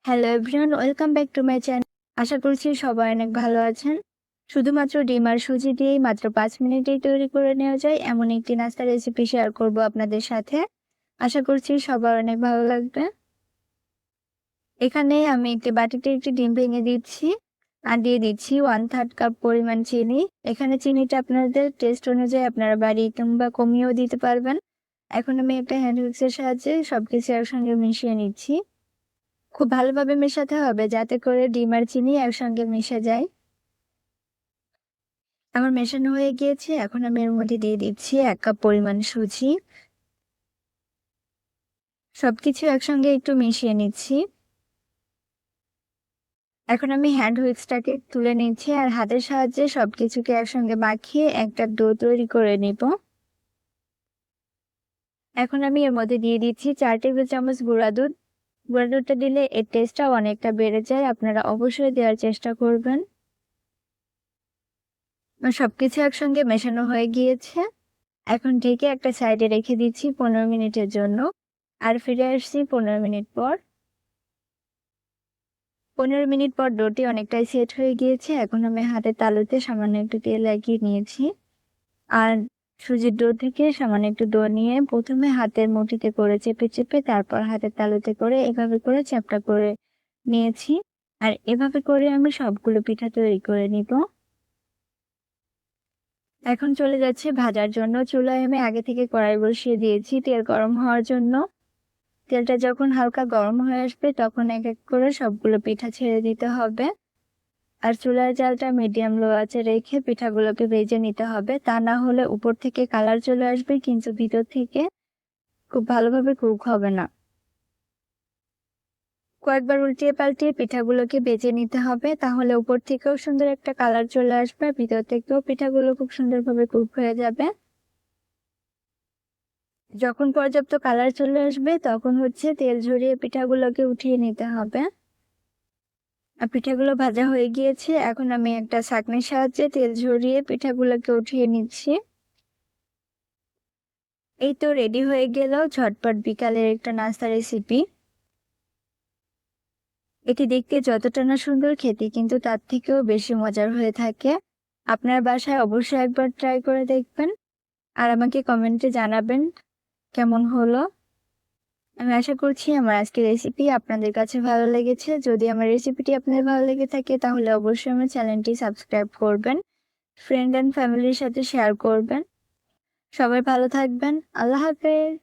Hello everyone, welcome back to my channel. আশা করছি সবাই অনেক ভালো আছেন। শুধুমাত্র ডিম আর সুজি দিয়েই মাত্র 5 মিনিটেই তৈরি করে নেওয়া যায় এমন একটি নাস্তার রেসিপি শেয়ার করব আপনাদের সাথে। আশা করছি সবার অনেক ভালো লাগবে। এখানে আমি একটি বাটিতে একটি ডিম ভেঙে দিচ্ছি আর দিয়ে দিচ্ছি 1/3 কাপ পরিমাণ চিনি। এখানে চিনিটা আপনাদের টেস্ট অনুযায়ী আপনারা বাড়িয়ে কিংবা কমিয়েও দিতে পারবেন। এখন আমি একটা হ্যান্ড হুইক্সের সাহায্যে সবকিছু একসঙ্গে মিশিয়ে নিচ্ছি। খুব ভালোভাবে মেশাতে হবে যাতে করে ডিম আর চিনি একসঙ্গে মিশে যায়। আমার মেশানো হয়ে গিয়েছে। এখন আমি এর মধ্যে দিয়ে দিচ্ছি 1 কাপ পরিমাণ সুজি। সবকিছু একসঙ্গে একটু মিশিয়ে নিচ্ছি। এখন আমি হ্যান্ড হুইক্সটাকে তুলে নিচ্ছি আর হাতের সাহায্যে সবকিছুকে একসঙ্গে মাখিয়ে একটা ডো তৈরি করে নিব। এখন আমি এর মধ্যে দিয়ে দিচ্ছি 4 টেবিল চামচ গুঁড়া দুধ। গুঁড়া দুধটা দিলে এর টেস্টটাও অনেকটা বেড়ে যায়, আপনারা অবশ্যই দেওয়ার চেষ্টা করবেন। সবকিছু একসঙ্গে মেশানো হয়ে গিয়েছে। এখন ঢেকে একটা সাইডে রেখে দিচ্ছি 15 মিনিটের জন্য। আর ফিরে আসছি 15 মিনিট পর। 15 মিনিট পর ডোটি অনেকটাই সেট হয়ে গিয়েছে। এখন আমি হাতের তালুতে সামান্য একটু তেল লাগিয়ে নিয়েছি আর সুজির ডো থেকে সামান্য একটু ডো নিয়ে প্রথমে হাতের মুঠিতে করে চেপে চেপে তারপর হাতের তালুতে করে এভাবে করে চ্যাপটা করে নিয়েছি। আর এভাবে করে আমি সবগুলো পিঠা তৈরি করে নিব। এখন চলে যাচ্ছে ভাজার জন্য। চুলায় আমি আগে থেকে কড়াই বসিয়ে দিয়েছি তেল গরম হওয়ার জন্য। তেলটা যখন হালকা গরম হয়ে আসবে তখন এক এক করে সবগুলো পিঠা ছেড়ে দিতে হবে। আর চুলার জালটা মিডিয়াম লো আঁচে রেখে পিঠাগুলোকে ভেজে নিতে হবে, তা না হলে উপর থেকে কালার চলে আসবে কিন্তু ভিতর থেকে খুব ভালোভাবে কুক হবে না। কয়েকবার উল্টিয়ে পাল্টিয়ে পিঠাগুলোকে ভেজে নিতে হবে, তাহলে উপর থেকেও সুন্দর একটা কালার চলে আসবে, ভিতর থেকেও পিঠাগুলো খুব সুন্দরভাবে কুক হয়ে যাবে। যখন পর্যাপ্ত কালার চলে আসবে তখন তেল ঝরিয়ে পিঠাগুলোকে উঠিয়ে নিতে হবে। আর পিঠাগুলো ভাজা হয়ে গিয়েছে। এখন আমি একটা ছাঁকনির সাহায্যে তেল ঝরিয়ে পিঠাগুলোকে উঠিয়ে নিচ্ছি। এই তো রেডি হয়ে গেল ঝটপট বিকালের একটা নাস্তা রেসিপি। এটি দেখতে যতটা না সুন্দর, খেতে কিন্তু তার থেকেও বেশি মজার হয়ে থাকে। আপনার বাসায় অবশ্যই একবার ট্রাই করে দেখবেন আর আমাকে কমেন্টে জানাবেন কেমন হলো। আমি আশা করছি আমার আজকের রেসিপি আপনাদের কাছে ভালো লেগেছে। যদি আমার রেসিপিটি আপনাদের ভালো লেগে থাকে তাহলে অবশ্যই আমার চ্যানেলটি সাবস্ক্রাইব করবেন, ফ্রেন্ড অ্যান্ড ফ্যামিলির সাথে শেয়ার করবেন। সবাই ভালো থাকবেন। আল্লাহ হাফেজ।